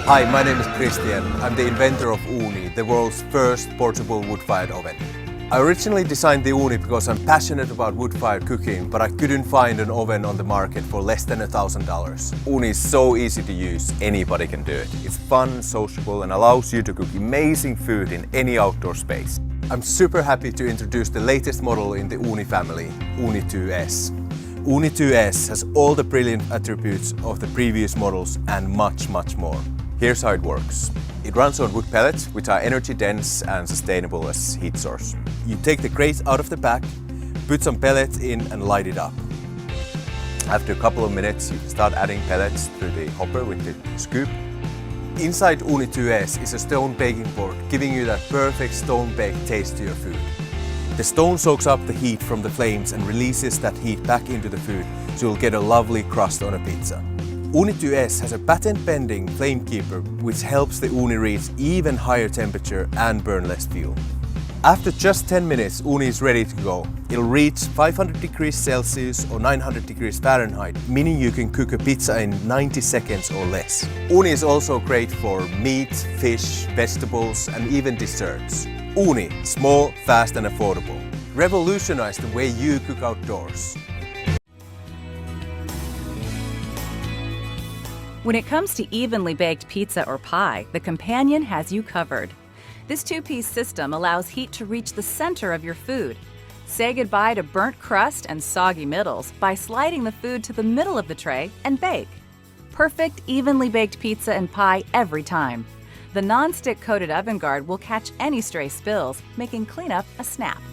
Hi, my name is Christian. I'm the inventor of Uni, the world's first portable wood-fired oven. I originally designed the Uni because I'm passionate about wood-fired cooking, but I couldn't find an oven on the market for less than $1,000. Uni is so easy to use, anybody can do it. It's fun, sociable and allows you to cook amazing food in any outdoor space. I'm super happy to introduce the latest model in the Uni family, Uni 2S. Uni 2S has all the brilliant attributes of the previous models and much more. Here's how it works. It runs on wood pellets, which are energy dense and sustainable as heat source. You take the grate out of the pack, put some pellets in and light it up. After a couple of minutes, you can start adding pellets through the hopper with the scoop. Inside Uni 2S is a stone baking board, giving you that perfect stone-baked taste to your food. The stone soaks up the heat from the flames and releases that heat back into the food, so you'll get a lovely crust on a pizza. Uni 2S has a patent-pending flame keeper which helps the Uni reach even higher temperature and burn less fuel. After just 10 minutes, Uni is ready to go. It'll reach 500 degrees Celsius or 900 degrees Fahrenheit, meaning you can cook a pizza in 90 seconds or less. Uni is also great for meat, fish, vegetables and even desserts. Uni, small, fast and affordable. Revolutionize the way you cook outdoors. When it comes to evenly baked pizza or pie, the Companion has you covered. This two-piece system allows heat to reach the center of your food. Say goodbye to burnt crust and soggy middles by sliding the food to the middle of the tray and bake. Perfect evenly baked pizza and pie every time. The non-stick coated oven guard will catch any stray spills, making cleanup a snap.